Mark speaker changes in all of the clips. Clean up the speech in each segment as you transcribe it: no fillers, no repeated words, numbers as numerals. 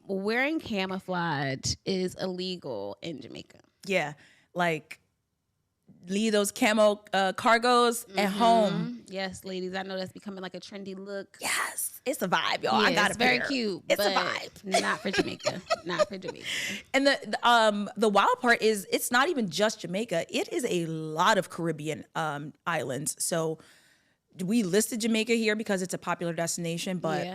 Speaker 1: wearing camouflage is illegal in Jamaica.
Speaker 2: Yeah, like leave those camo cargos at home.
Speaker 1: Yes, ladies, I know that's becoming like a trendy look.
Speaker 2: Yes, it's a vibe, y'all.
Speaker 1: Yeah,
Speaker 2: I got
Speaker 1: it's very cute.
Speaker 2: It's a vibe.
Speaker 1: Not for Jamaica. Not for Jamaica.
Speaker 2: And the wild part is it's not even just Jamaica. It is a lot of Caribbean islands. So we listed Jamaica here because it's a popular destination, but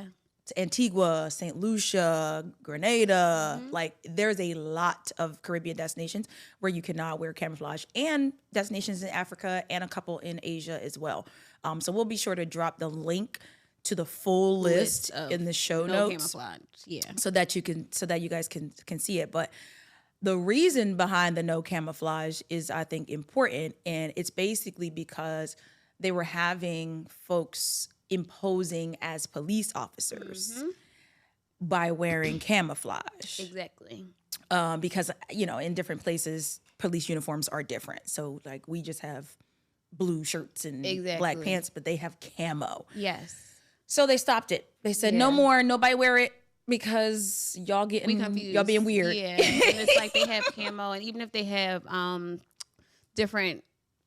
Speaker 2: Antigua, St. Lucia, Grenada, like there's a lot of Caribbean destinations where you cannot wear camouflage, and destinations in Africa and a couple in Asia as well. So we'll be sure to drop the link to the full list in the show notes.
Speaker 1: Camouflage.
Speaker 2: So that you guys can see it. But the reason behind the no camouflage is, I think, important, and it's basically because they were having folks imposing as police officers by wearing camouflage.
Speaker 1: Exactly.
Speaker 2: Because, in different places, police uniforms are different. So, like, we just have blue shirts and black pants, but they have camo.
Speaker 1: Yes.
Speaker 2: So they stopped it. They said, no more, nobody wear it because y'all being weird.
Speaker 1: Yeah. And it's like they have camo, and even if they have different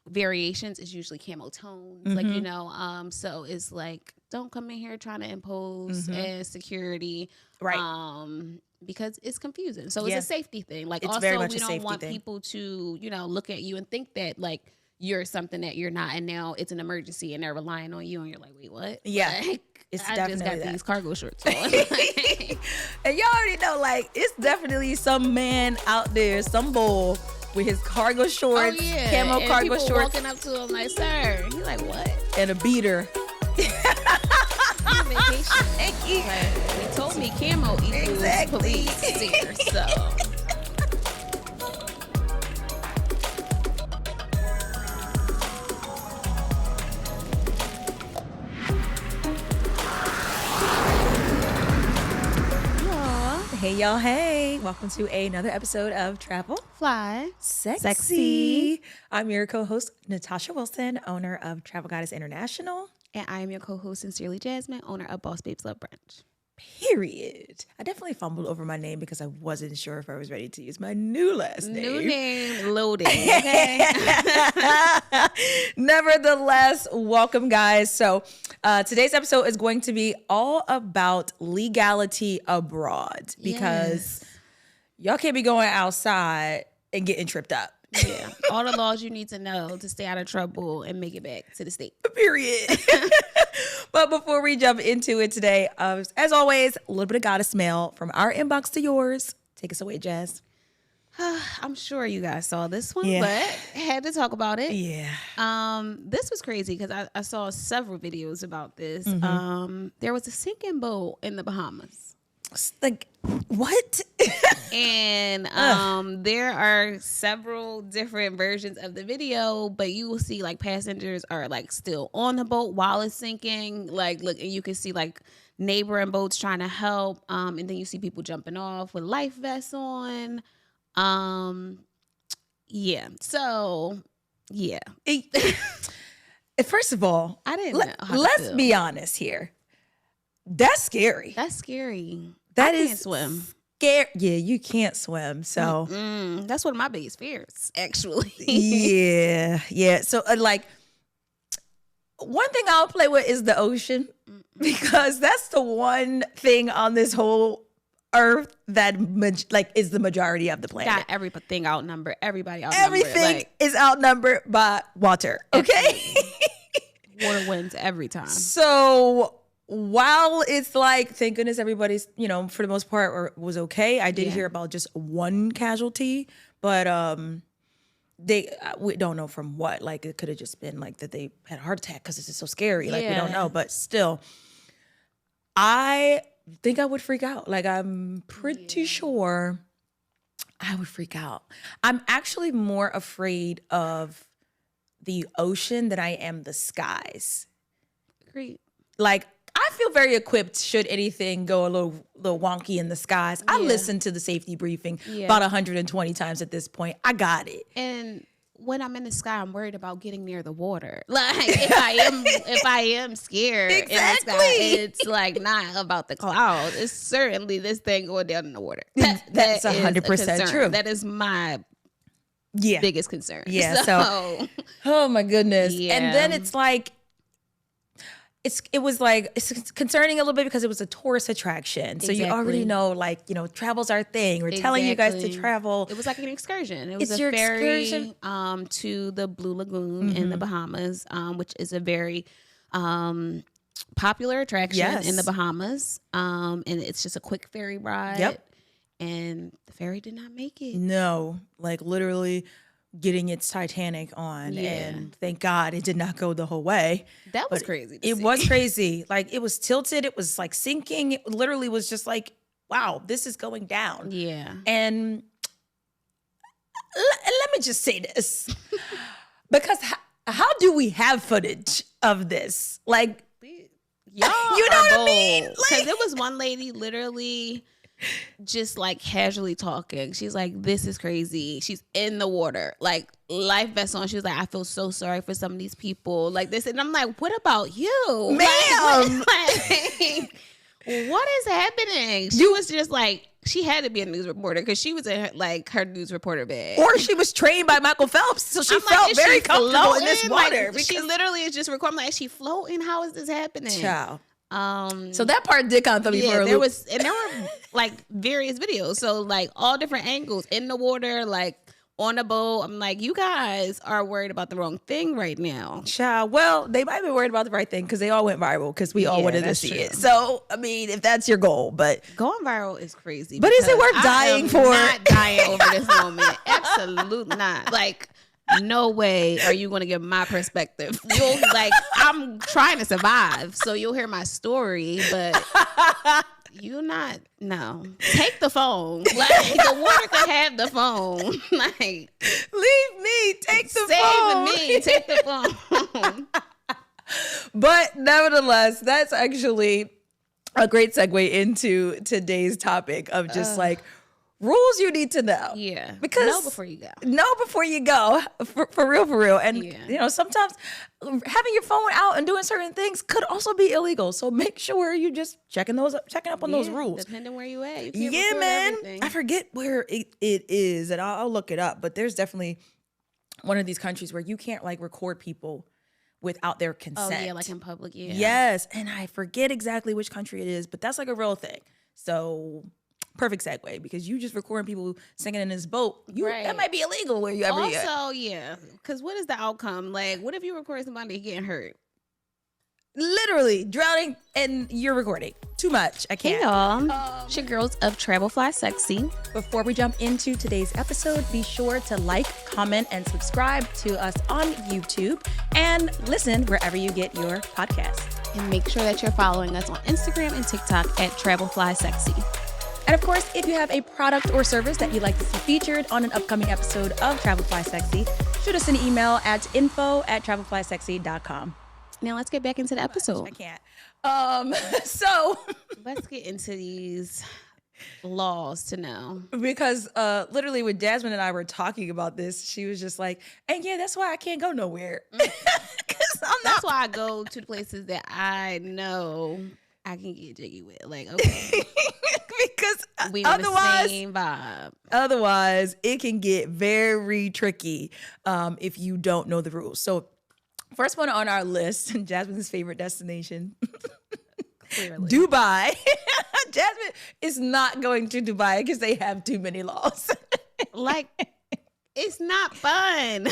Speaker 1: variations, is usually camo tones, so it's like, don't come in here trying to impose as security, right? Because it's confusing. So it's a safety thing. Like,
Speaker 2: it's
Speaker 1: also
Speaker 2: very much
Speaker 1: we don't want
Speaker 2: thing.
Speaker 1: people to look at you and think that like you're something that you're not, and now it's an emergency and they're relying on you, and you're like, wait, what?
Speaker 2: Yeah,
Speaker 1: like,
Speaker 2: it's
Speaker 1: I
Speaker 2: definitely
Speaker 1: just got these cargo shorts on.
Speaker 2: And y'all already know, like, it's definitely some man out there, some bull with his cargo shorts, camo
Speaker 1: and
Speaker 2: cargo
Speaker 1: people
Speaker 2: shorts,
Speaker 1: walking up to him like, sir. He's like, what?
Speaker 2: And a beater.
Speaker 1: Vacation. Like, he told me camo equals police here, so.
Speaker 2: Hey y'all, hey. Welcome to another episode of Travel
Speaker 1: Fly
Speaker 2: Sexy. I'm your co-host, Natasha Wilson, owner of Travel Goddess International.
Speaker 1: And I am your co-host, Sincerely Jasmine, owner of Boss Babes Love Brunch.
Speaker 2: Period. I definitely fumbled over my name because I wasn't sure if I was ready to use my new last name.
Speaker 1: New name loading, okay?
Speaker 2: Nevertheless, welcome, guys. So today's episode is going to be all about legality abroad, because y'all can't be going outside and getting tripped up.
Speaker 1: Yeah, all the laws you need to know to stay out of trouble and make it back to the state.
Speaker 2: Period. But before we jump into it today, as always, a little bit of goddess mail from our inbox to yours. Take us away, Jazz.
Speaker 1: I'm sure you guys saw this one, but had to talk about it.
Speaker 2: Yeah.
Speaker 1: This was crazy because I saw several videos about this. There was a sinking boat in the Bahamas.
Speaker 2: Like, what?
Speaker 1: And there are several different versions of the video, but you will see like passengers are like still on the boat while it's sinking. Like, look, and you can see like neighboring boats trying to help. And then you see people jumping off with life vests on. Yeah. So, yeah.
Speaker 2: First of all,
Speaker 1: I didn't know how
Speaker 2: let's be honest here. That's scary.
Speaker 1: That's scary.
Speaker 2: That
Speaker 1: I can't swim.
Speaker 2: Scary. Yeah, you can't swim. So
Speaker 1: that's one of my biggest fears, actually.
Speaker 2: Yeah. So like, one thing I'll play with is the ocean, because that's the one thing on this whole earth that is the majority of the planet.
Speaker 1: Got everything outnumbered. Everybody outnumbered.
Speaker 2: Everything is outnumbered by water. Okay.
Speaker 1: Water wins every time.
Speaker 2: So while it's like, thank goodness everybody's, for the most part was okay. I did hear about just one casualty, but we don't know from what. Like, it could have just been like that they had a heart attack because it's just so scary. Like, we don't know, but still, I think I would freak out. Like, I'm pretty sure I would freak out. I'm actually more afraid of the ocean than I am the skies.
Speaker 1: Great.
Speaker 2: Like, I feel very equipped should anything go a little wonky in the skies. I listened to the safety briefing about 120 times at this point. I got it.
Speaker 1: And when I'm in the sky, I'm worried about getting near the water. Like if I am scared in the sky, it's like not about the clouds. It's certainly this thing going down in the water.
Speaker 2: That's 100% true.
Speaker 1: That is my biggest concern.
Speaker 2: Yeah. So oh my goodness.
Speaker 1: Yeah.
Speaker 2: And then it's like, it was concerning a little bit because it was a tourist attraction. So you already know, like, you know, travel's our thing. We're telling you guys to travel.
Speaker 1: It was like an excursion. It was
Speaker 2: It's
Speaker 1: a
Speaker 2: your
Speaker 1: ferry
Speaker 2: excursion.
Speaker 1: To the Blue Lagoon in the Bahamas, which is a very popular attraction in the Bahamas. And it's just a quick ferry ride.
Speaker 2: Yep.
Speaker 1: And the ferry did not make it.
Speaker 2: No, like literally getting its Titanic on, and thank God it did not go the whole way.
Speaker 1: That was crazy.
Speaker 2: It was crazy. Like, it was tilted. It was like sinking. It literally was just like, wow, this is going down.
Speaker 1: Yeah.
Speaker 2: And let me just say this, because how do we have footage of this? Like,
Speaker 1: y'all,
Speaker 2: you know what I mean?
Speaker 1: Because there was one lady literally just like casually talking. She's like, this is crazy. She's in the water, like life vest on. She was like, I feel so sorry for some of these people, like this. And I'm like, what about you,
Speaker 2: ma'am?
Speaker 1: What is happening? She was just like, she had to be a news reporter because she was in her news reporter bag.
Speaker 2: Or she was trained by Michael Phelps, so she felt very comfortable in this water.
Speaker 1: Like, she literally is just recording, like, is she floating? How is this happening?
Speaker 2: Ciao. So that part did kind of throw me for a
Speaker 1: there
Speaker 2: loop.
Speaker 1: there were like various videos, so like all different angles in the water, like on a boat. I'm like, you guys are worried about the wrong thing right now.
Speaker 2: Child, well, they might be worried about the right thing because they all went viral because we all wanted to see it. So, I mean, if that's your goal, but
Speaker 1: going viral is crazy.
Speaker 2: But is it worth dying for?
Speaker 1: Not dying over this moment. Absolutely not. Like, no way are you going to get my perspective. You'll I'm trying to survive, so you'll hear my story, but you're not. No, take the phone. Like, the water can have the phone. Like,
Speaker 2: leave me. Take the phone.
Speaker 1: Save me. Take the phone.
Speaker 2: But nevertheless, that's actually a great segue into today's topic of just rules you need to know.
Speaker 1: Yeah.
Speaker 2: Because
Speaker 1: know before you go.
Speaker 2: Know before you go. For real. And, you know, sometimes having your phone out and doing certain things could also be illegal. So make sure you just checking up on those rules.
Speaker 1: Depending where you at. You can't
Speaker 2: record man.
Speaker 1: Everything.
Speaker 2: I forget where it is, and I'll look it up. But there's definitely one of these countries where you can't record people without their consent.
Speaker 1: Oh, yeah, like in public, yeah.
Speaker 2: Yes. And I forget exactly which country it is, but that's like a real thing. So perfect segue, because you just recording people singing in this boat. That might be illegal where you ever get.
Speaker 1: Also, yeah, because what is the outcome? Like, what if you record somebody getting hurt?
Speaker 2: Literally drowning and you're recording. Too much. I can't.
Speaker 1: Hey y'all, it's your girls of 𝗓𝒏𝒄𝒄.
Speaker 2: Before we jump into today's episode, be sure to like, comment, and subscribe to us on YouTube and listen wherever you get your podcasts.
Speaker 1: And make sure that you're following us on Instagram and TikTok at 𝗓𝒏𝒄𝒄.
Speaker 2: And of course, if you have a product or service that you'd like to see featured on an upcoming episode of 𝗓𝒏𝒄𝒄, shoot us an email at info@𝗓𝒏𝒄𝒄.com.
Speaker 1: Now let's get back into the episode.
Speaker 2: I can't. So
Speaker 1: let's get into these laws to know.
Speaker 2: Because literally when Jasmine and I were talking about this, she was just like, and yeah, that's why I can't go nowhere.
Speaker 1: That's why I go to the places that I know I can get jiggy with. Like, okay.
Speaker 2: Because
Speaker 1: we on the same vibe.
Speaker 2: Otherwise, it can get very tricky if you don't know the rules. So first one on our list, Jasmine's favorite destination,
Speaker 1: Clearly.
Speaker 2: Dubai. Jasmine is not going to Dubai because they have too many laws.
Speaker 1: Like, it's not fun.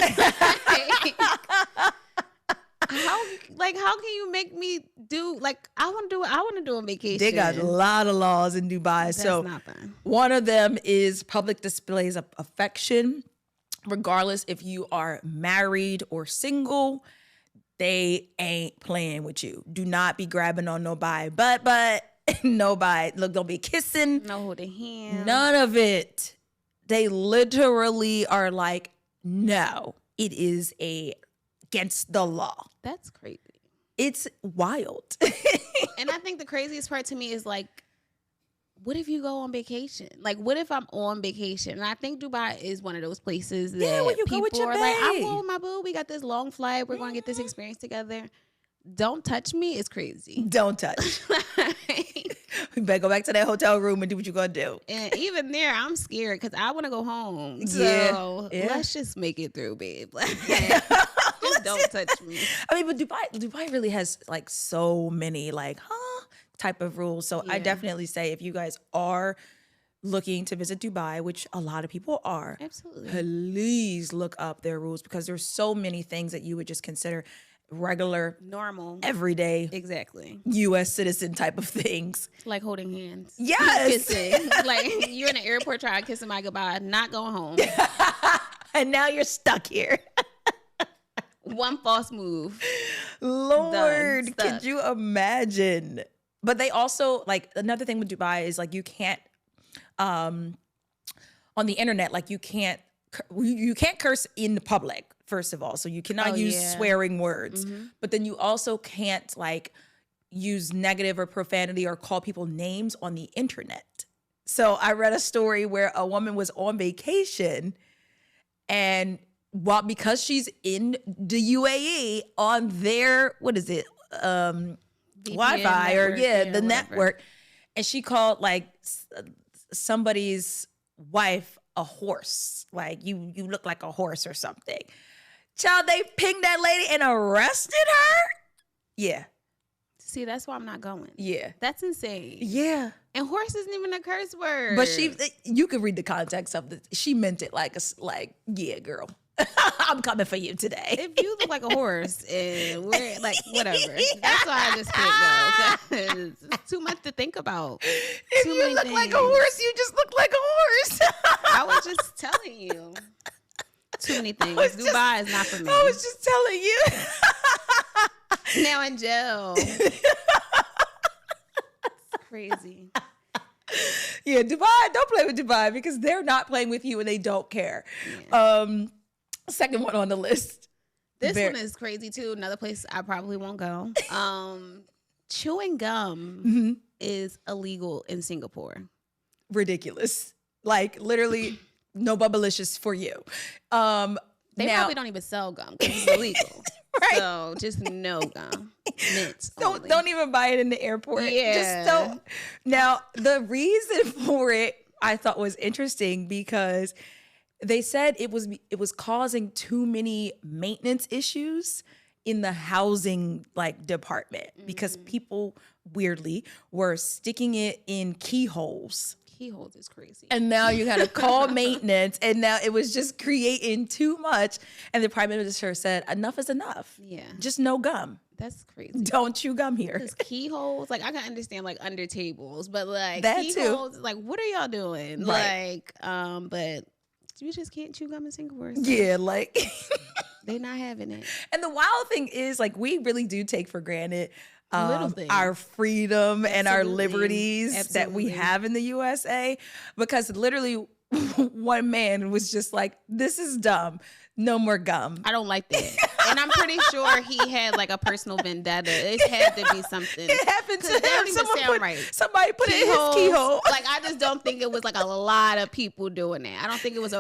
Speaker 1: How can you make me do I want to do a vacation.
Speaker 2: They got a lot of laws in Dubai.
Speaker 1: That's
Speaker 2: so
Speaker 1: not fun.
Speaker 2: One of them is public displays of affection. Regardless if you are married or single, they ain't playing with you. Do not be grabbing on nobody but nobody. Look, don't be kissing.
Speaker 1: No holding hands.
Speaker 2: None of it. They literally are like, no, it is against the law.
Speaker 1: That's crazy.
Speaker 2: It's wild.
Speaker 1: And I think the craziest part to me is what if you go on vacation? Like, what if I'm on vacation? And I think Dubai is one of those places that
Speaker 2: when you go
Speaker 1: people
Speaker 2: with your
Speaker 1: are like, I'm
Speaker 2: bae.
Speaker 1: going with my boo. We got this long flight. We're going to get this experience together. Don't touch me. It's crazy.
Speaker 2: Don't touch. You better go back to that hotel room and do what you're going to do.
Speaker 1: And even there, I'm scared because I want to go home. So let's just make it through, babe. Like, just don't touch me.
Speaker 2: I mean, but Dubai really has like so many like, type of rules. So I definitely say if you guys are looking to visit Dubai, which a lot of people are,
Speaker 1: absolutely,
Speaker 2: please look up their rules because there's so many things that you would just consider regular,
Speaker 1: normal,
Speaker 2: everyday,
Speaker 1: exactly,
Speaker 2: U.S. citizen type of things.
Speaker 1: Like holding hands.
Speaker 2: Yes.
Speaker 1: Kissing. Like you're in the airport trying to kiss somebody goodbye, not going home.
Speaker 2: And now you're stuck here.
Speaker 1: One false move.
Speaker 2: Lord, could you imagine? But they also, like, another thing with Dubai is like you can't, on the internet, like you can't curse in public, first of all. So you cannot use swearing words. But then you also can't like use negative or profanity or call people names on the internet. So I read a story where a woman was on vacation and because she's in the UAE on their, what is it? Wi-Fi
Speaker 1: network,
Speaker 2: or the
Speaker 1: whatever.
Speaker 2: network. And she called like somebody's wife a horse. Like you look like a horse or something. Child, they pinged that lady and arrested her? Yeah.
Speaker 1: See, that's why I'm not going.
Speaker 2: Yeah.
Speaker 1: That's insane.
Speaker 2: Yeah.
Speaker 1: And horse isn't even a curse word.
Speaker 2: But you could read the context of it. She meant it like, yeah, girl. I'm coming for you today.
Speaker 1: If you look like a horse and we're like, whatever. That's why I just can't go. 'Cause it's too much to think about.
Speaker 2: If
Speaker 1: Too
Speaker 2: you
Speaker 1: many
Speaker 2: look like a
Speaker 1: things.
Speaker 2: horse, you just look like a horse.
Speaker 1: I was just telling you. Too many things. Dubai is not for me.
Speaker 2: I was just telling you.
Speaker 1: Now in jail. It's crazy.
Speaker 2: Yeah, Dubai, don't play with Dubai because they're not playing with you and they don't care.
Speaker 1: Yeah.
Speaker 2: Second one on the list.
Speaker 1: This one is crazy too. Another place I probably won't go. Chewing gum is illegal in Singapore.
Speaker 2: Ridiculous. Like literally no bubblicious for you.
Speaker 1: They probably don't even sell gum because it's illegal.
Speaker 2: Right.
Speaker 1: So just no gum. Mints only.
Speaker 2: Don't even buy it in the airport.
Speaker 1: Yeah.
Speaker 2: Just don't. Now, the reason for it I thought was interesting because they said it was causing too many maintenance issues in the housing like department because people weirdly were sticking it in keyholes.
Speaker 1: Keyholes is crazy.
Speaker 2: And now you got to call maintenance and now it was just creating too much. And the prime minister said, enough is enough.
Speaker 1: Yeah.
Speaker 2: Just no gum.
Speaker 1: That's crazy.
Speaker 2: Don't chew gum here.
Speaker 1: Because keyholes, like I can understand like under tables, but like
Speaker 2: That
Speaker 1: keyholes, like what are y'all doing?
Speaker 2: Right.
Speaker 1: Like, but you just can't chew gum in Singapore. So
Speaker 2: Yeah, like
Speaker 1: they're not having it.
Speaker 2: and the wild thing is like we really do take for granted
Speaker 1: Little things.
Speaker 2: our freedom and our
Speaker 1: Absolutely.
Speaker 2: liberties that we
Speaker 1: Absolutely.
Speaker 2: have in the USA because literally one man was just like, this is dumb. No more gum.
Speaker 1: I don't like that. And I'm pretty sure he had like a personal vendetta. It had to be something.
Speaker 2: It happened to
Speaker 1: 'Cause that don't
Speaker 2: him.
Speaker 1: even sound right.
Speaker 2: Somebody put it in his
Speaker 1: Keyholes,
Speaker 2: keyhole.
Speaker 1: Like I just don't think it was like a lot of people doing that. I don't think it was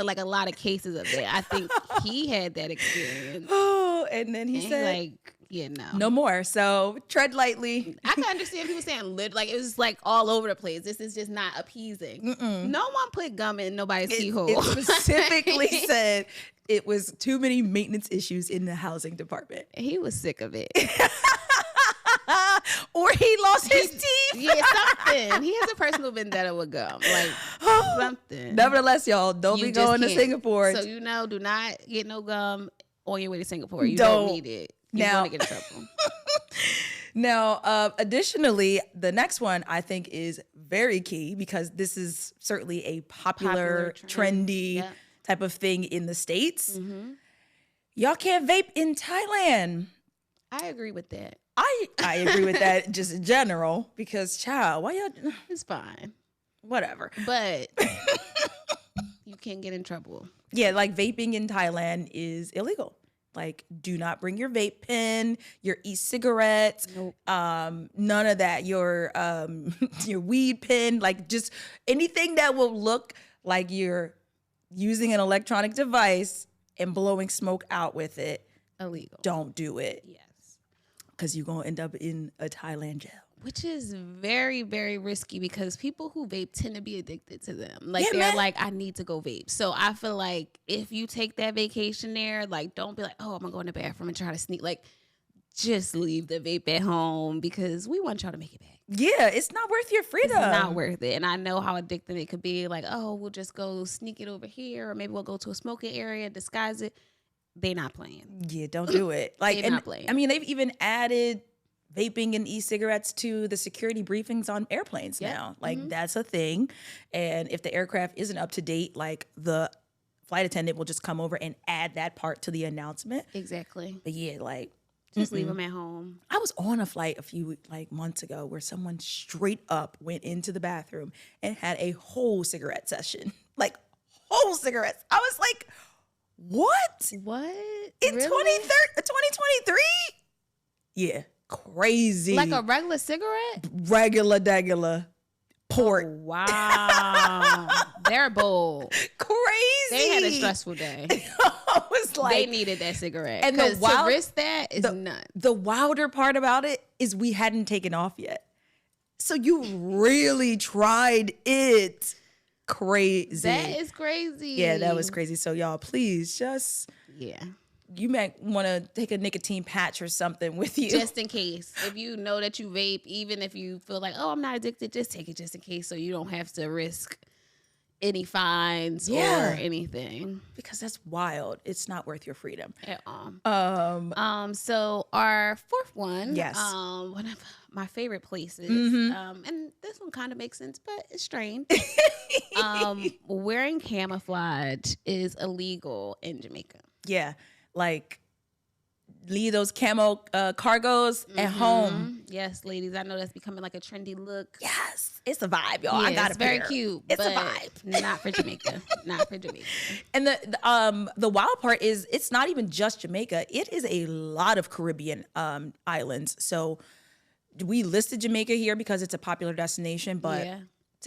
Speaker 1: like a lot of cases of that. I think he had that experience.
Speaker 2: Oh, and then he
Speaker 1: And
Speaker 2: said,
Speaker 1: like, yeah,
Speaker 2: no more. So tread lightly.
Speaker 1: I can understand people saying like it was like all over the place. This is just not appeasing. No one put gum in nobody's keyhole.
Speaker 2: It specifically said it was too many maintenance issues in the housing department.
Speaker 1: He was sick of it.
Speaker 2: Or he lost his teeth.
Speaker 1: Yeah, something. He has a personal vendetta with gum. Like something.
Speaker 2: Nevertheless, y'all, don't
Speaker 1: You
Speaker 2: be
Speaker 1: just
Speaker 2: going to
Speaker 1: can't.
Speaker 2: Singapore.
Speaker 1: So do not get no gum on your way to Singapore. You
Speaker 2: Don't.
Speaker 1: don't need it. You're
Speaker 2: Now-
Speaker 1: going to get in trouble.
Speaker 2: Now, additionally, the next one I think is very key because this is certainly a popular
Speaker 1: trend.
Speaker 2: trendy
Speaker 1: Yeah.
Speaker 2: type of thing in the States. Y'all can't vape in Thailand.
Speaker 1: I agree with that.
Speaker 2: I agree with that just in general because, child, why y'all,
Speaker 1: It's fine.
Speaker 2: whatever.
Speaker 1: But you can get in trouble.
Speaker 2: Yeah, like vaping in Thailand is illegal. Like, do not bring your vape pen, your e-cigarettes,
Speaker 1: Nope.
Speaker 2: None of that. Your weed pen, like just anything that will look like you're using an electronic device and blowing smoke out with it.
Speaker 1: Illegal.
Speaker 2: Don't do it.
Speaker 1: Yes.
Speaker 2: Because you're going to end up in a Thailand jail.
Speaker 1: Which is very, very risky because people who vape tend to be addicted to them. Like,
Speaker 2: Yeah,
Speaker 1: they're
Speaker 2: man.
Speaker 1: like, I need to go vape. So I feel like if you take that vacation there, like, don't be like, oh, I'm going to go in the bathroom and try to sneak. Like, just leave the vape at home because we want y'all to make it back.
Speaker 2: Yeah, it's not worth your freedom.
Speaker 1: It's not worth it. And I know how addicting it could be. Like, oh, we'll just go sneak it over here, or maybe we'll go to a smoking area, disguise it. They not playing.
Speaker 2: Yeah, don't do it. Like,
Speaker 1: They
Speaker 2: and
Speaker 1: not playing.
Speaker 2: I mean, they've even added vaping and e-cigarettes to the security briefings on airplanes now. Like, that's a thing. And if the aircraft isn't up to date, like, the flight attendant will just come over and add that part to the announcement.
Speaker 1: Exactly.
Speaker 2: But yeah, like,
Speaker 1: Just leave them at home.
Speaker 2: I was on a flight a few months ago where someone straight up went into the bathroom and had a whole cigarette session. Like, whole cigarettes. I was like, what?
Speaker 1: What?
Speaker 2: In
Speaker 1: Really?
Speaker 2: 2023? Yeah, crazy.
Speaker 1: Like a regular cigarette?
Speaker 2: regular port.
Speaker 1: Wow. They're bold.
Speaker 2: Crazy.
Speaker 1: They had a stressful day.
Speaker 2: I was like,
Speaker 1: They needed that cigarette.
Speaker 2: And
Speaker 1: And
Speaker 2: the
Speaker 1: to
Speaker 2: wild-
Speaker 1: risk that is nuts.
Speaker 2: the wilder part about it is we hadn't taken off yet. So you really tried it. Crazy.
Speaker 1: That is crazy.
Speaker 2: Yeah, that was crazy. So y'all, please just,
Speaker 1: Yeah.
Speaker 2: you might want to take a nicotine patch or something with you.
Speaker 1: Just in case. If you know that you vape, even if you feel like, oh, I'm not addicted, just take it just in case so you don't have to risk any fines
Speaker 2: Yeah.
Speaker 1: or anything
Speaker 2: Because that's wild. It's not worth your freedom.
Speaker 1: at all. So our fourth one,
Speaker 2: Yes.
Speaker 1: one of my favorite places, and this one kind of makes sense, but it's strange. Wearing camouflage is illegal in Jamaica.
Speaker 2: Yeah. Like, leave those camo cargos at home.
Speaker 1: Yes, ladies, I know that's becoming like a trendy look.
Speaker 2: Yes. It's a vibe, y'all. I
Speaker 1: Yeah,
Speaker 2: got
Speaker 1: it's
Speaker 2: a
Speaker 1: very
Speaker 2: pair.
Speaker 1: cute.
Speaker 2: It's a
Speaker 1: but
Speaker 2: vibe.
Speaker 1: Not for Jamaica. Not for Jamaica.
Speaker 2: And the wild part is it's not even just Jamaica. It is a lot of Caribbean islands. So we listed Jamaica here because it's a popular destination, but
Speaker 1: Yeah.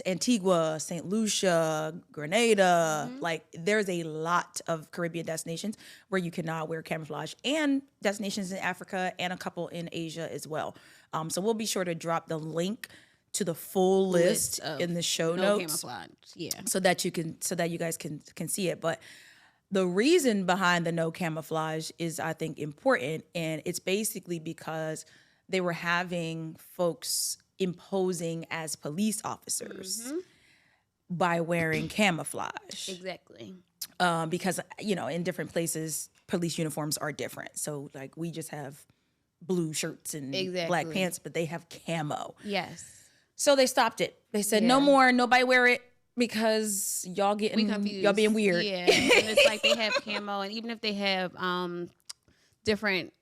Speaker 2: Antigua, St. Lucia, Grenada, like there's a lot of Caribbean destinations where you cannot wear camouflage, and destinations in Africa and a couple in Asia as well. So we'll be sure to drop the link to the full list
Speaker 1: of
Speaker 2: in the show
Speaker 1: No
Speaker 2: notes.
Speaker 1: camouflage. Yeah.
Speaker 2: So that you guys can see it. But the reason behind the no camouflage is, I think, important, and it's basically because they were having folks imposing as police officers by wearing camouflage.
Speaker 1: Exactly.
Speaker 2: Because, in different places, police uniforms are different. So, like, we just have blue shirts and black
Speaker 1: Exactly.
Speaker 2: pants, but they have camo.
Speaker 1: Yes.
Speaker 2: So they stopped it. They said, no more, nobody wear it because y'all
Speaker 1: We confused.
Speaker 2: y'all being weird.
Speaker 1: Yeah. And it's like they have camo, and even if they have different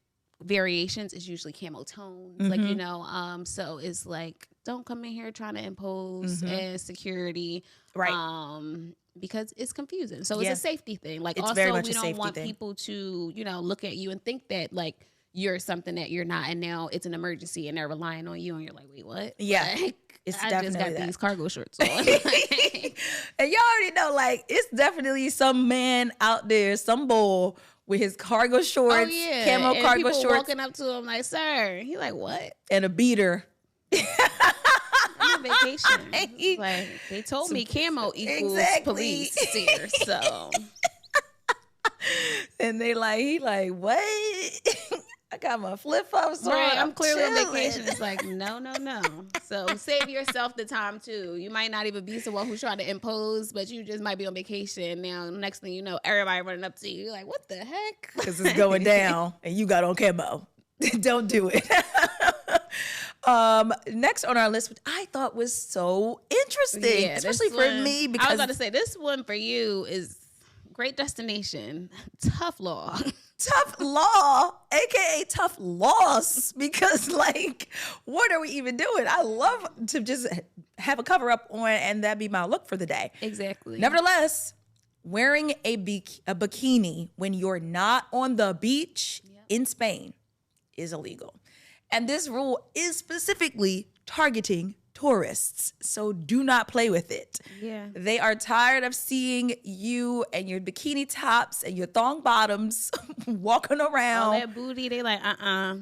Speaker 1: variations, it's usually camo tones. Like, so it's like, don't come in here trying to impose as security.
Speaker 2: Right.
Speaker 1: Because it's confusing. So
Speaker 2: Yeah.
Speaker 1: it's a safety thing. Like,
Speaker 2: It's
Speaker 1: also,
Speaker 2: very much
Speaker 1: we
Speaker 2: a
Speaker 1: don't
Speaker 2: safety
Speaker 1: want
Speaker 2: thing.
Speaker 1: people to, look at you and think that, like, you're something that you're not, and now it's an emergency and they're relying on you, and you're like, wait, what?
Speaker 2: Yeah.
Speaker 1: Like,
Speaker 2: It's
Speaker 1: I just
Speaker 2: definitely
Speaker 1: got
Speaker 2: that.
Speaker 1: these cargo shorts on.
Speaker 2: And y'all already know, like, it's definitely some man out there, some bull with his cargo shorts,
Speaker 1: Oh yeah,
Speaker 2: camo
Speaker 1: and
Speaker 2: cargo
Speaker 1: people
Speaker 2: shorts,
Speaker 1: walking up to him like, "Sir," he like, "What?
Speaker 2: and a beater.
Speaker 1: I'm on vacation." It's like, they told me camo equals
Speaker 2: Exactly.
Speaker 1: police here, so
Speaker 2: And he like, what? I got my flip flops on.
Speaker 1: right. I'm clearly on
Speaker 2: chilling.
Speaker 1: vacation. It's like, no. So save yourself the time too. You might not even be someone who's trying to impose, but you just might be on vacation. Now, next thing you know, everybody running up to you. You're like, what the heck?
Speaker 2: Because it's going down, and you got on camo. Don't do it. Next on our list, which I thought was so interesting,
Speaker 1: Yeah,
Speaker 2: especially
Speaker 1: this
Speaker 2: for
Speaker 1: one-
Speaker 2: me,
Speaker 1: I was
Speaker 2: because
Speaker 1: about to say this one for you is great destination, tough law.
Speaker 2: tough law, aka tough loss, because like, what are we even doing? I love to just have a cover up on, and that be my look for the day.
Speaker 1: Exactly.
Speaker 2: Nevertheless, wearing a bikini when you're not on the beach in Spain is illegal. And this rule is specifically targeting tourists. So do not play with it.
Speaker 1: Yeah.
Speaker 2: They are tired of seeing you and your bikini tops and your thong bottoms walking around.
Speaker 1: All that booty, they like,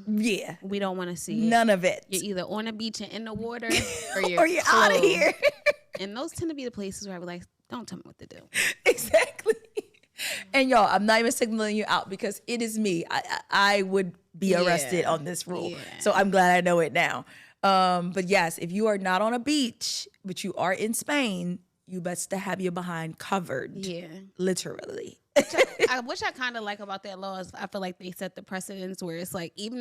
Speaker 2: Yeah.
Speaker 1: we don't want to see
Speaker 2: None of it.
Speaker 1: You're either on the beach and in the water or you're,
Speaker 2: or you're out of here.
Speaker 1: And those tend to be the places where I be like, don't tell me what to do.
Speaker 2: Exactly. And y'all, I'm not even signaling you out because it is me. I would be arrested on this rule.
Speaker 1: Yeah.
Speaker 2: So I'm glad I know it now. But yes, if you are not on a beach, but you are in Spain, you best to have your behind covered.
Speaker 1: Yeah.
Speaker 2: Literally.
Speaker 1: Which I kind of like about that law is I feel like they set the precedence where it's like even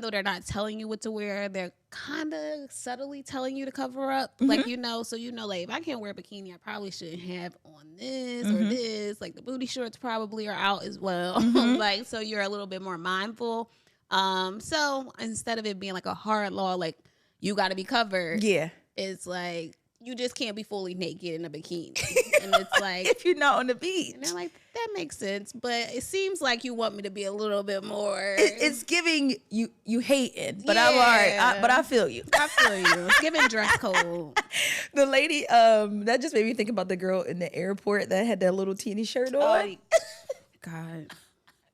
Speaker 1: though they're not telling you what to wear, they're kind of subtly telling you to cover up. Like, so like if I can't wear a bikini, I probably shouldn't have on this or this. Like the booty shorts probably are out as well. Like, so you're a little bit more mindful. So instead of it being like a hard law, like you got to be covered.
Speaker 2: Yeah.
Speaker 1: It's like you just can't be fully naked in a bikini. And it's like
Speaker 2: if you're not on the beach.
Speaker 1: And they're like, that makes sense. But it seems like you want me to be a little bit more.
Speaker 2: It's giving you hating. But I'm all right. But I feel you.
Speaker 1: I feel you. It's giving dress code.
Speaker 2: The lady, that just made me think about the girl in the airport that had that little teeny shirt on.
Speaker 1: Oh, God.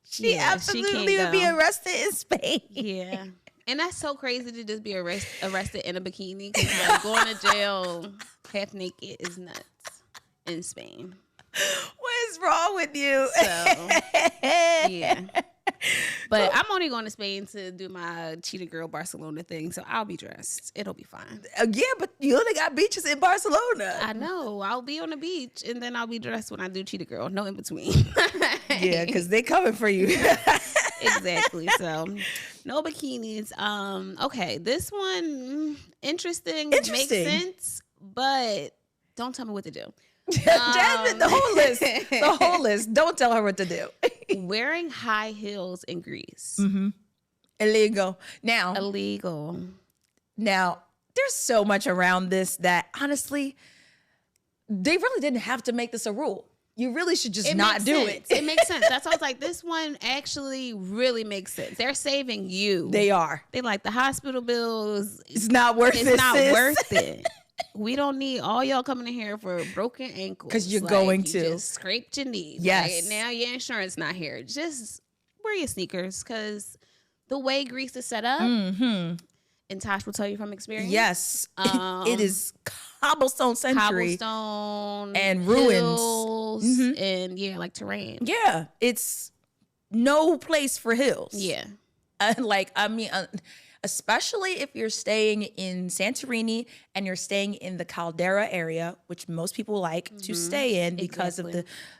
Speaker 2: She absolutely would be arrested in Spain.
Speaker 1: Yeah. And that's so crazy to just be arrested in a bikini. Because like, going to jail half naked is nuts in Spain.
Speaker 2: What is wrong with you?
Speaker 1: So, yeah. But I'm only going to Spain to do my Cheetah Girl Barcelona thing, so I'll be dressed. It'll be fine.
Speaker 2: Yeah, but you only got beaches in Barcelona.
Speaker 1: I know. I'll be on the beach, and then I'll be dressed when I do Cheetah Girl. No in between.
Speaker 2: Yeah, because they coming for you.
Speaker 1: Exactly. So, no bikinis. Okay, this one interesting. Makes sense, but don't tell me what to do.
Speaker 2: Jasmine, the whole list. Don't tell her what to do.
Speaker 1: Wearing high heels in Greece.
Speaker 2: Illegal.
Speaker 1: Illegal.
Speaker 2: Now, there's so much around this that honestly, they really didn't have to make this a rule. You really should just not do it.
Speaker 1: It makes sense. That's why I was like, this one actually really makes sense. They're saving you.
Speaker 2: They are.
Speaker 1: They like the hospital bills.
Speaker 2: It's not worth it.
Speaker 1: It's not worth it. We don't need all y'all coming in here for broken ankles.
Speaker 2: Because you're going to.
Speaker 1: You just scraped your knee.
Speaker 2: Yes.
Speaker 1: Like, now your insurance not here. Just wear your sneakers because the way Greece is set up, and Tosh will tell you from experience.
Speaker 2: Yes. It is cobblestone century.
Speaker 1: Cobblestone.
Speaker 2: And ruins.
Speaker 1: Hills, and like terrain.
Speaker 2: Yeah. It's no place for hills.
Speaker 1: Yeah.
Speaker 2: Especially if you're staying in Santorini and you're staying in the Caldera area, which most people like to stay in because of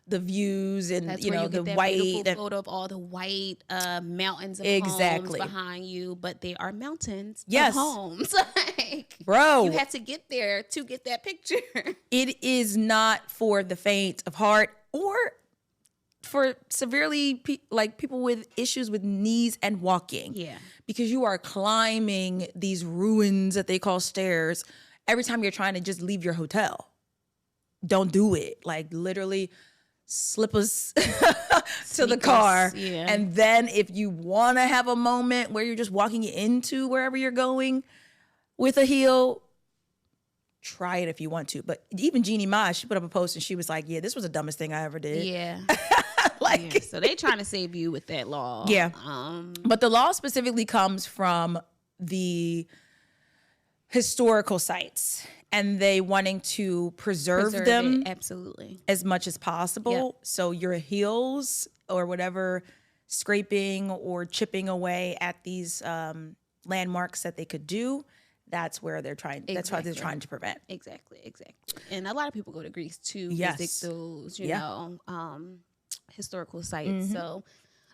Speaker 2: the views and
Speaker 1: that's
Speaker 2: the
Speaker 1: that
Speaker 2: white
Speaker 1: beautiful photo of all the white mountains of homes behind you, but they are mountains of homes. Like,
Speaker 2: bro,
Speaker 1: you have to get there to get that picture.
Speaker 2: It is not for the faint of heart or for severely people with issues with knees and walking.
Speaker 1: Yeah.
Speaker 2: Because you are climbing these ruins that they call stairs every time you're trying to just leave your hotel. Don't do it. Like literally slippers to the car.
Speaker 1: Yeah.
Speaker 2: And then if you want to have a moment where you're just walking into wherever you're going with a heel, try it if you want to. But even Jeannie Ma, she put up a post and she was like, yeah, this was the dumbest thing I ever did.
Speaker 1: Yeah. So they trying to save you with that law.
Speaker 2: Yeah. But the law specifically comes from the historical sites and they wanting to preserve them
Speaker 1: absolutely
Speaker 2: as much as possible.
Speaker 1: Yep.
Speaker 2: So your heels or whatever scraping or chipping away at these landmarks that they could do, that's where they're trying. That's what they're trying to prevent.
Speaker 1: Exactly. And a lot of people go to Greece to visit those, you know, historical sites. So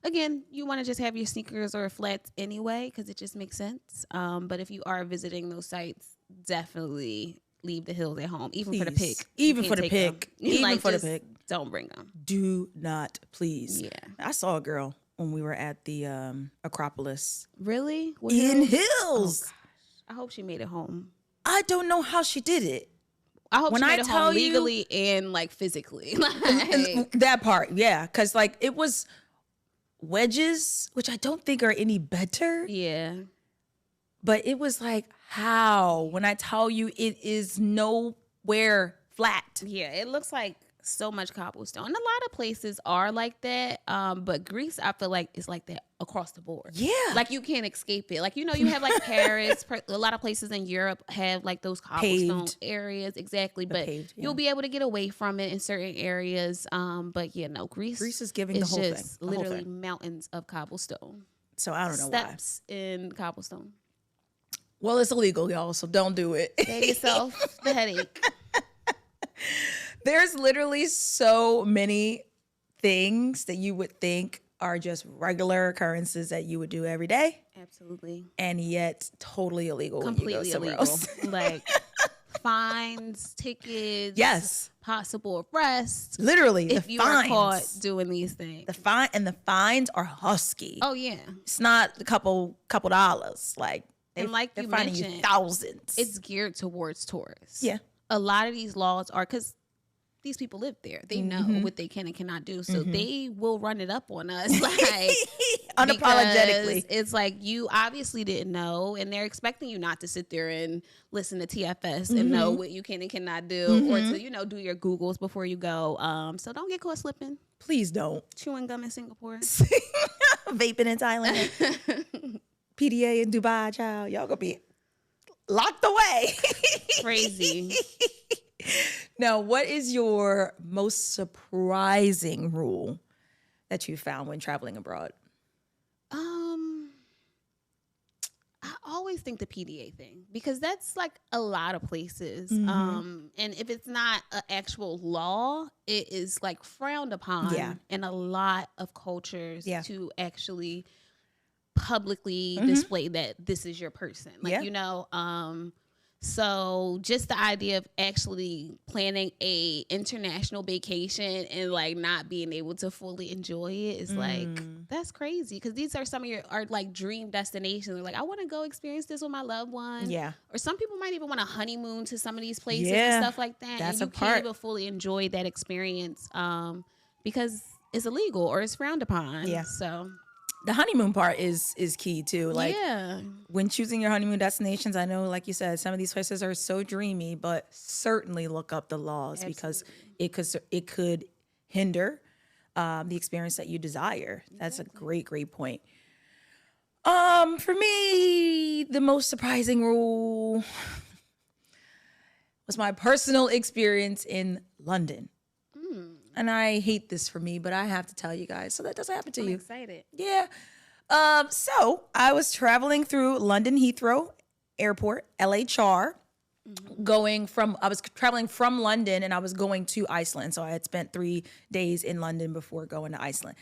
Speaker 1: again, you want to just have your sneakers or flats anyway because it just makes sense. But if you are visiting those sites, definitely leave the hills at home, even for the pic.
Speaker 2: Even for the pic. Even for the pic.
Speaker 1: Don't bring them.
Speaker 2: Do not, please.
Speaker 1: Yeah.
Speaker 2: I saw a girl when we were at the Acropolis.
Speaker 1: Really?
Speaker 2: In hills.
Speaker 1: Oh, gosh. I hope she made it home.
Speaker 2: I don't know how she did it.
Speaker 1: I hope
Speaker 2: when
Speaker 1: she
Speaker 2: I
Speaker 1: made it
Speaker 2: tell
Speaker 1: home
Speaker 2: you-
Speaker 1: legally and like physically. Like,
Speaker 2: that part, yeah, because like it was wedges, which I don't think are any better.
Speaker 1: yeah.
Speaker 2: But it was like, how? When I tell you it is nowhere flat.
Speaker 1: Yeah, it looks like so much cobblestone. And a lot of places are like that. But Greece, I feel like is like that across the board.
Speaker 2: Yeah.
Speaker 1: Like you can't escape it. Like, you know, you have like Paris, a lot of places in Europe have like those cobblestone
Speaker 2: Paved.
Speaker 1: areas. Exactly. But
Speaker 2: paved, yeah.
Speaker 1: you'll be able to get away from it in certain areas. But yeah, no, Greece
Speaker 2: Greece is giving the
Speaker 1: is
Speaker 2: whole
Speaker 1: just
Speaker 2: thing. The whole
Speaker 1: literally
Speaker 2: thing.
Speaker 1: mountains of cobblestone.
Speaker 2: So I don't know
Speaker 1: Steps in cobblestone.
Speaker 2: why. Well, it's illegal, y'all, so don't do it.
Speaker 1: Save yourself the headache.
Speaker 2: There's literally so many things that you would think are just regular occurrences that you would do every day,
Speaker 1: Absolutely.
Speaker 2: and yet totally illegal when you
Speaker 1: Completely
Speaker 2: go somewhere
Speaker 1: illegal.
Speaker 2: else.
Speaker 1: Like fines, tickets,
Speaker 2: Yes.
Speaker 1: possible arrest
Speaker 2: Literally,
Speaker 1: if
Speaker 2: the
Speaker 1: you are caught
Speaker 2: fines.
Speaker 1: doing these things.
Speaker 2: The fines are husky.
Speaker 1: Oh yeah,
Speaker 2: It's not a couple dollars. Like,
Speaker 1: and like
Speaker 2: they're
Speaker 1: you
Speaker 2: finding you
Speaker 1: mentioned,
Speaker 2: thousands.
Speaker 1: it's geared towards tourists.
Speaker 2: Yeah.
Speaker 1: A lot of these laws are because these people live there. They know
Speaker 2: Mm-hmm.
Speaker 1: what they can and cannot do, so they will run it up on us like
Speaker 2: Unapologetically.
Speaker 1: because it's like you obviously didn't know, and they're expecting you not to sit there and listen to TFS and know what you can and cannot do, or to do your Googles before you go. So don't get caught slipping,
Speaker 2: Please don't.
Speaker 1: chewing gum in Singapore.
Speaker 2: Vaping in Thailand. PDA in Dubai, child. Y'all gonna be locked away.
Speaker 1: Crazy.
Speaker 2: Now, what is your most surprising rule that you found when traveling abroad?
Speaker 1: I always think the PDA thing because that's like a lot of places. And if it's not an actual law, it is like frowned upon
Speaker 2: Yeah.
Speaker 1: in a lot of cultures
Speaker 2: Yeah.
Speaker 1: to actually publicly display that this is your person. Like,
Speaker 2: Yeah.
Speaker 1: So just the idea of actually planning a international vacation and like not being able to fully enjoy it is like, that's crazy. Cause these are some of your like dream destinations. Like, I want to go experience this with my loved one.
Speaker 2: Yeah.
Speaker 1: Or some people might even want to honeymoon to some of these places
Speaker 2: Yeah.
Speaker 1: and stuff like that.
Speaker 2: That's
Speaker 1: and
Speaker 2: a
Speaker 1: you
Speaker 2: part.
Speaker 1: can't even fully enjoy that experience because it's illegal or it's frowned upon.
Speaker 2: Yeah.
Speaker 1: So
Speaker 2: The honeymoon part is key too. Like,
Speaker 1: yeah.
Speaker 2: when choosing your honeymoon destinations, I know, like you said, some of these places are so dreamy, but certainly look up the laws because it could hinder the experience that you desire. That's a great point. For me, the most surprising rule was my personal experience in London. And I hate this for me, but I have to tell you guys so that doesn't happen to
Speaker 1: I'm
Speaker 2: you.
Speaker 1: excited.
Speaker 2: Yeah. So I was traveling through London Heathrow Airport, LHR, I was traveling from London and I was going to Iceland. So I had spent 3 days in London before going to Iceland.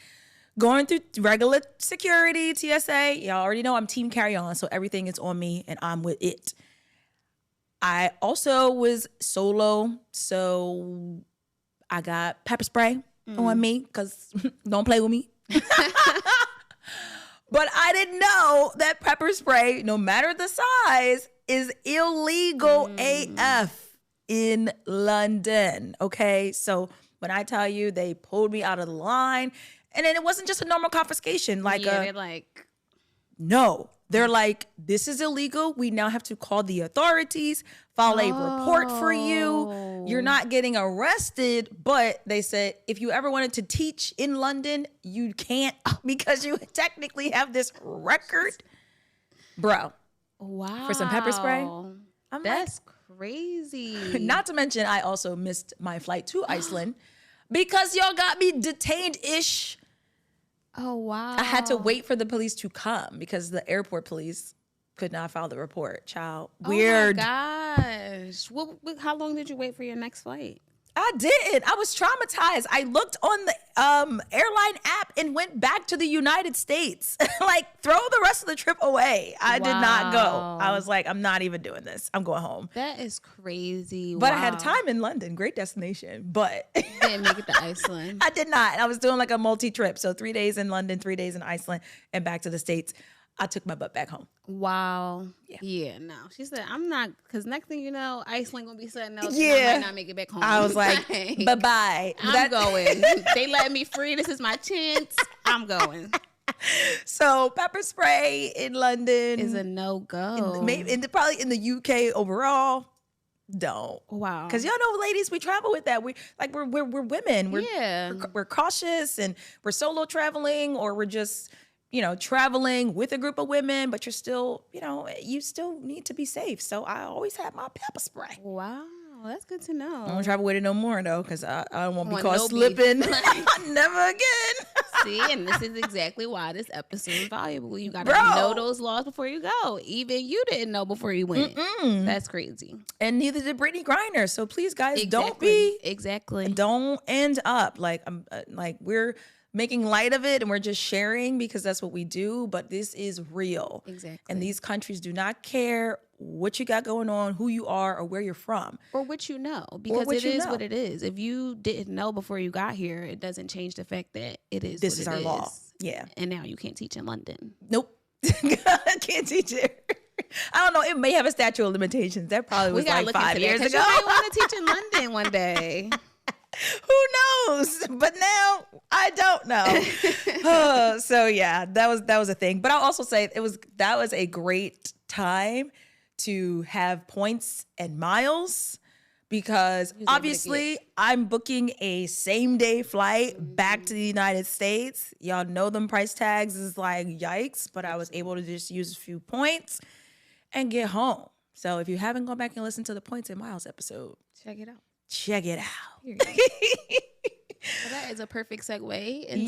Speaker 2: Going through regular security, TSA, y'all already know I'm team carry on. So everything is on me and I'm with it. I also was solo. So I got pepper spray on me because don't play with me. But I didn't know that pepper spray, no matter the size, is illegal AF in London. Okay. So when I tell you they pulled me out of the line, and then it wasn't just a normal confiscation. Like,
Speaker 1: They're like,
Speaker 2: no, they're like, this is illegal. We now have to call the authorities, file a report for you. You're not getting arrested, but they said if you ever wanted to teach in London, you can't because you technically have this record. Bro,
Speaker 1: wow.
Speaker 2: for some pepper spray? I'm
Speaker 1: That's crazy.
Speaker 2: Not to mention, I also missed my flight to Iceland because y'all got me detained-ish.
Speaker 1: Oh, wow.
Speaker 2: I had to wait for the police to come because the airport police could not file the report. Child, weird.
Speaker 1: Oh my gosh. How long did you wait for your next flight?
Speaker 2: I did. I was traumatized. I looked on the airline app and went back to the United States. Like, throw the rest of the trip away. I did not go.
Speaker 1: Wow.
Speaker 2: I was like, I'm not even doing this. I'm going home.
Speaker 1: That is crazy.
Speaker 2: But I had a time in London. Great destination. But
Speaker 1: Didn't make it to Iceland.
Speaker 2: I did not. I was doing like a multi-trip. So 3 days in London, 3 days in Iceland, and back to the States. I took my butt back home.
Speaker 1: Wow. Yeah, no. She said, I'm not, because next thing you know, Iceland going to be something else.
Speaker 2: Yeah.
Speaker 1: And I might not make it back home.
Speaker 2: I was like, bye-bye.
Speaker 1: I'm going. They let me free. This is my chance. I'm going.
Speaker 2: So pepper spray in London
Speaker 1: is a no-go.
Speaker 2: Probably in the UK overall. Don't.
Speaker 1: Wow.
Speaker 2: Because y'all know, ladies, we travel with that. We're women. We're cautious, and we're solo traveling, or we're just, traveling with a group of women, but you're still, you still need to be safe. So I always have my pepper spray.
Speaker 1: Wow. That's good to know.
Speaker 2: I don't travel with it no more, though, because I don't want to be caught slipping. Never again.
Speaker 1: See, and this is exactly why this episode is valuable. You got to know those laws before you go. Even you didn't know before you went. That's crazy.
Speaker 2: And neither did Brittany Griner. So please, guys, don't end up like we're making light of it and we're just sharing because that's what we do. But this is real.
Speaker 1: Exactly.
Speaker 2: And these countries do not care what you got going on, who you are, or where you're from.
Speaker 1: Or what you know. Because it is what it is. If you didn't know before you got here, it doesn't change the fact that it is
Speaker 2: this is our law. Yeah.
Speaker 1: And now you can't teach in London.
Speaker 2: Nope. I can't teach it. I don't know. It may have a statute of limitations. That probably was like 5 years ago.
Speaker 1: You might want to teach in London one day.
Speaker 2: Who knows? But now I don't know. So yeah, that was a thing. But I'll also say that was a great time to have points and miles, because obviously I'm booking a same day flight back to the United States. Y'all know them price tags is like yikes, but I was able to just use a few points and get home. So if you haven't gone back and listened to the points and miles episode,
Speaker 1: check it out.
Speaker 2: Check it out.
Speaker 1: Well, that is a perfect segue into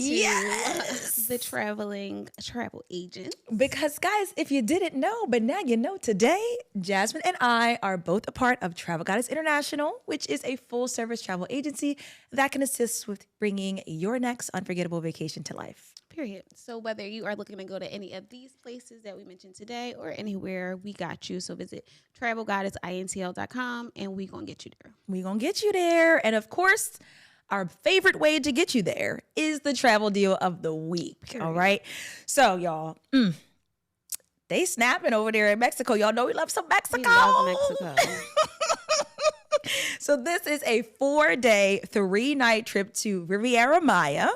Speaker 1: the travel agent.
Speaker 2: Because, guys, if you didn't know, but now you know today, Jasmine and I are both a part of Travel Goddess International, which is a full-service travel agency that can assist with bringing your next unforgettable vacation to life.
Speaker 1: Period. So whether you are looking to go to any of these places that we mentioned today or anywhere, we got you. So visit travelgoddessintl.com and we're going to get you there.
Speaker 2: We're going to get you there. And, of course, our favorite way to get you there is the travel deal of the week. Period. All right. So, y'all, they snapping over there in Mexico. Y'all know we love some Mexico.
Speaker 1: We love Mexico.
Speaker 2: So this is a 4-day, 3-night trip to Riviera Maya,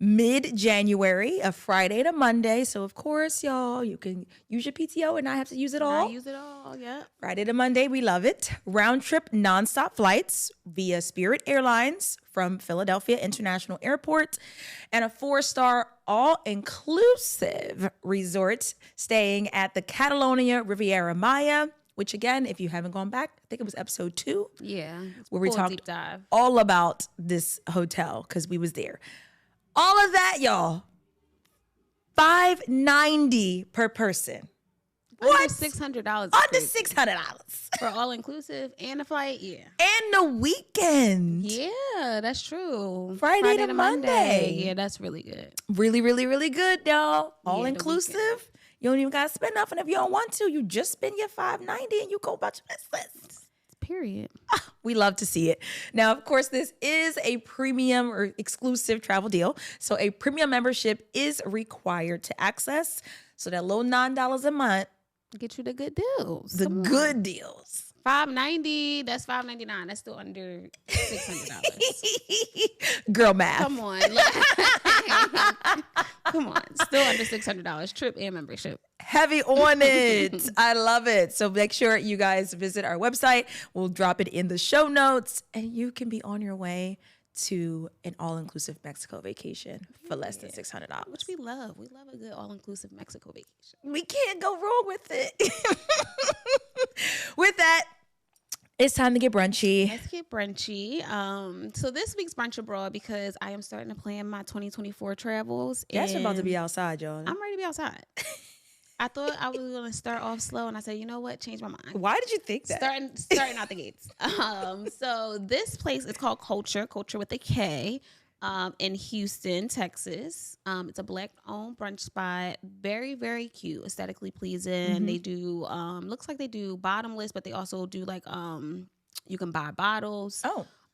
Speaker 2: mid-January, a Friday to Monday. So, of course, y'all, you can use your PTO and not have to use it all.
Speaker 1: I use it all, yeah.
Speaker 2: Friday to Monday, we love it. Round-trip nonstop flights via Spirit Airlines from Philadelphia International Airport, and a 4-star all-inclusive resort staying at the Catalonia Riviera Maya, which, again, if you haven't gone back, I think it was episode 2.
Speaker 1: Yeah.
Speaker 2: Where we talked all about this hotel because we was there. All of that, y'all, $590 per person. What?
Speaker 1: Under $600.
Speaker 2: Under $600
Speaker 1: for all inclusive and a flight, yeah.
Speaker 2: And the weekend.
Speaker 1: Yeah, that's true.
Speaker 2: Friday to Monday.
Speaker 1: Yeah, that's really good.
Speaker 2: Really, really, really good, y'all. All inclusive. You don't even gotta spend nothing if you don't want to. You just spend your $590 and you go about your business.
Speaker 1: Period.
Speaker 2: We love to see it. Now, of course, this is a premium or exclusive travel deal. So a premium membership is required to access. So that low $9 a month.
Speaker 1: Get you the good deals.
Speaker 2: The good deals.
Speaker 1: $590. That's $599. That's still under $600.
Speaker 2: Girl math.
Speaker 1: Come on. Come on. Still under $600. Trip and membership.
Speaker 2: Heavy on it. I love it. So make sure you guys visit our website. We'll drop it in the show notes and you can be on your way to an all-inclusive Mexico vacation for less than $600.
Speaker 1: Which we love. We love a good all-inclusive Mexico vacation.
Speaker 2: We can't go wrong with it. With that, it's time to get brunchy.
Speaker 1: Let's get brunchy. So this week's brunch abroad, because I am starting to plan my 2024 travels.
Speaker 2: Yes, we're about to be outside, y'all.
Speaker 1: I'm ready to be outside. I thought I was going to start off slow, and I said, you know what? Change my mind.
Speaker 2: Why did you think that?
Speaker 1: Starting out the gates. So this place is called Culture with a K, in Houston, Texas. It's a Black-owned brunch spot. Very, very cute, aesthetically pleasing. Mm-hmm. They do, looks like they do bottomless, but they also do like, you can buy bottles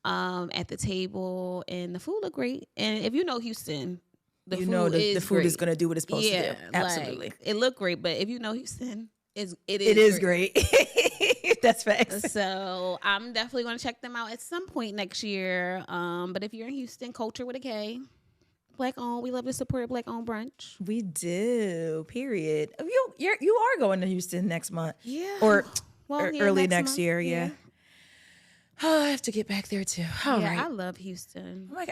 Speaker 1: at the table, and the food look great. And if you know Houston, The
Speaker 2: the food is
Speaker 1: great.
Speaker 2: going to do what it's supposed to
Speaker 1: Yeah,
Speaker 2: do. Absolutely.
Speaker 1: like, it looked great, but if you know Houston, it
Speaker 2: It is great. That's facts.
Speaker 1: So I'm definitely going to check them out at some point next year. But if you're in Houston, Culture with a K, Black owned. We love to support Black owned brunch.
Speaker 2: We do. Period. You are going to Houston next month.
Speaker 1: Yeah.
Speaker 2: Or
Speaker 1: Well, yeah,
Speaker 2: early next
Speaker 1: month.
Speaker 2: year. Yeah. Oh, I have to get back there too. All right.
Speaker 1: I love Houston.
Speaker 2: I'm like,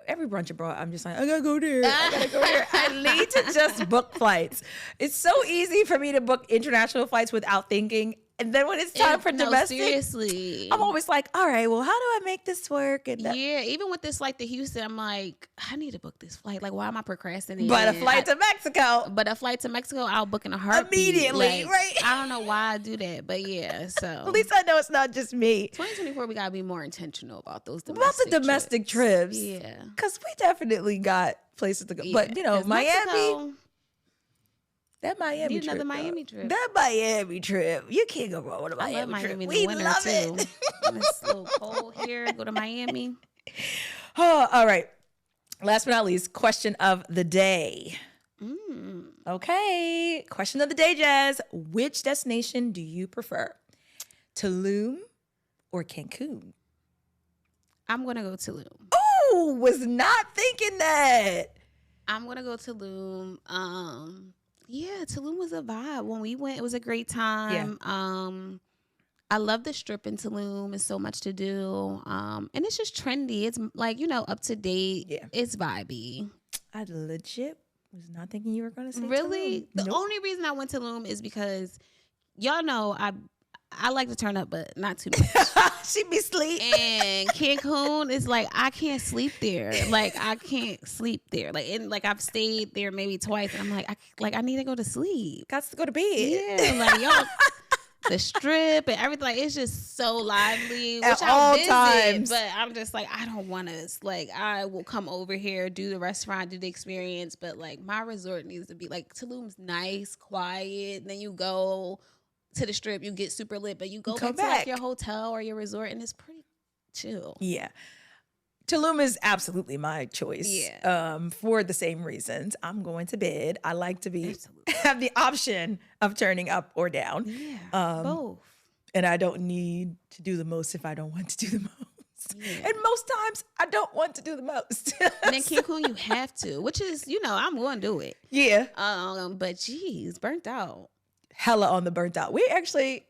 Speaker 2: every brunch abroad, I'm just like, I gotta go there. I gotta go there. I need to just book flights. It's so easy for me to book international flights without thinking. And then when it's time for domestic,
Speaker 1: seriously,
Speaker 2: I'm always like, all right, well, how do I make this work? And
Speaker 1: yeah, even with this flight to Houston, I'm like, I need to book this flight. Like, why am I procrastinating?
Speaker 2: But a flight to Mexico.
Speaker 1: But a flight to Mexico, I'll book in a heartbeat.
Speaker 2: Immediately,
Speaker 1: Like,
Speaker 2: right?
Speaker 1: I don't know why I do that, but yeah. So
Speaker 2: At least I know it's not just me.
Speaker 1: 2024, we gotta be more intentional about those domestic
Speaker 2: domestic trips.
Speaker 1: Yeah,
Speaker 2: Because we definitely got places to go.
Speaker 1: Yeah,
Speaker 2: But,
Speaker 1: 'cause
Speaker 2: Miami.
Speaker 1: Mexico,
Speaker 2: That Miami
Speaker 1: need
Speaker 2: trip.
Speaker 1: another
Speaker 2: though.
Speaker 1: Miami trip.
Speaker 2: That Miami trip. You can't go wrong with a
Speaker 1: I
Speaker 2: Miami,
Speaker 1: love Miami
Speaker 2: trip.
Speaker 1: in
Speaker 2: We
Speaker 1: the winter
Speaker 2: love
Speaker 1: too.
Speaker 2: it.
Speaker 1: When it's a little cold here, go to Miami.
Speaker 2: Oh, all right. Last but not least, question of the day. Okay. Question of the day, Jazz. Which destination do you prefer? Tulum or Cancun?
Speaker 1: I'm gonna go to Tulum.
Speaker 2: Oh, was not thinking that.
Speaker 1: I'm gonna go to Tulum. Yeah, Tulum was a vibe. When we went, it was a great time. I love the strip in Tulum. It's so much to do. And it's just trendy. It's like, up to date.
Speaker 2: Yeah.
Speaker 1: It's vibey.
Speaker 2: I legit was not thinking you were going to say
Speaker 1: Really?
Speaker 2: Tulum.
Speaker 1: The
Speaker 2: Nope.
Speaker 1: only reason I went to Tulum is because y'all know I like to turn up, but not too much.
Speaker 2: She be sleep.
Speaker 1: And Cancun is like, I can't sleep there. Like, I can't sleep there. Like I've stayed there maybe twice, and I'm like, I need to go to sleep.
Speaker 2: Got to go to bed.
Speaker 1: Yeah, like y'all, the strip and everything. Like, it's just so lively,
Speaker 2: At
Speaker 1: which I
Speaker 2: all
Speaker 1: visit.
Speaker 2: times.
Speaker 1: But I'm just like, I don't want to. Like, I will come over here, do the restaurant, do the experience. But like, my resort needs to be like, Tulum's nice, quiet. And then you go to the strip, you get super lit, but you go back to like your hotel or your resort, and it's pretty chill.
Speaker 2: Yeah. Tulum is absolutely my choice.
Speaker 1: Yeah.
Speaker 2: For the same reasons. I'm going to bed. I like to have the option of turning up or down.
Speaker 1: Yeah. Both.
Speaker 2: And I don't need to do the most if I don't want to do the most.
Speaker 1: Yeah.
Speaker 2: And most times I don't want to do the most.
Speaker 1: And then Cancun, you have to, which is, I'm going to do it.
Speaker 2: Yeah.
Speaker 1: But geez, burnt out.
Speaker 2: Hella on the burnt out. We actually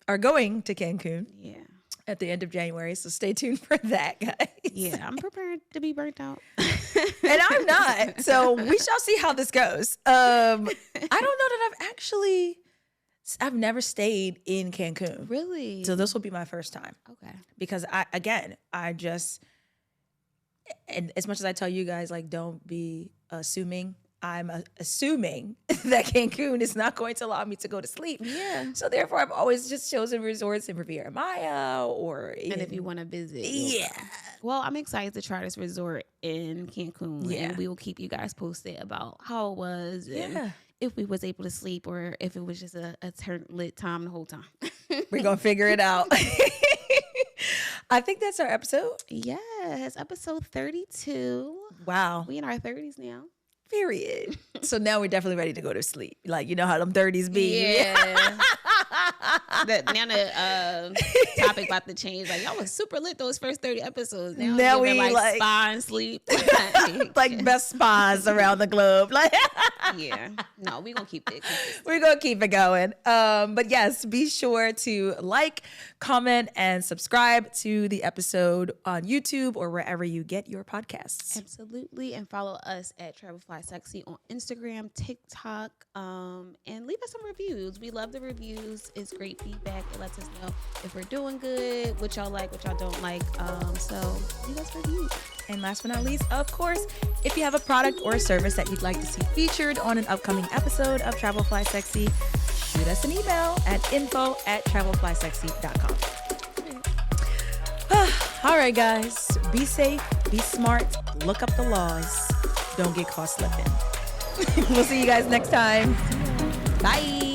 Speaker 2: are going to Cancun.
Speaker 1: Yeah.
Speaker 2: At the end of January, so stay tuned for that, guys.
Speaker 1: Yeah, I'm prepared to be burnt out.
Speaker 2: And I'm not. So we shall see how this goes. I don't know that I've never stayed in Cancun.
Speaker 1: Really?
Speaker 2: So this will be my first time.
Speaker 1: Okay.
Speaker 2: Because and as much as I tell you guys, like, don't be assuming, I'm assuming that Cancun is not going to allow me to go to sleep.
Speaker 1: Yeah.
Speaker 2: So therefore, I've always just chosen resorts in Riviera Maya
Speaker 1: and if you want to visit.
Speaker 2: Yeah.
Speaker 1: Well, I'm excited to try this resort in Cancun.
Speaker 2: Yeah.
Speaker 1: And we will keep you guys posted about how it was. And if we was able to sleep or if it was just a lit time the whole time.
Speaker 2: We're going to figure it out. I think that's our episode.
Speaker 1: Yes. Episode 32.
Speaker 2: Wow.
Speaker 1: We in our 30s now.
Speaker 2: Period. So now we're definitely ready to go to sleep. Like, you know how them 30s be.
Speaker 1: Yeah. Now the topic about to change. Like, y'all was super lit those first 30 episodes. Now we like spa and sleep.
Speaker 2: Like best spas around the globe. Like,
Speaker 1: yeah. No, we're going to keep it.
Speaker 2: We're going to keep it going. But yes, be sure to like, comment, and subscribe to the episode on YouTube or wherever you get your podcasts.
Speaker 1: Absolutely. And follow us at 𝗪𝗪𝒂𝒂𝒄 on Instagram, TikTok, and leave us some reviews. We love the reviews. It's great feedback. It lets us know if we're doing good, what y'all like, what y'all don't like. So leave us reviews.
Speaker 2: And last but not least, of course, if you have a product or a service that you'd like to see featured on an upcoming episode of Travel Fly Sexy, shoot us an email at info@travelflysexy.com. All right, guys, be safe, be smart, look up the laws, don't get caught slipping. We'll see you guys next time. Bye.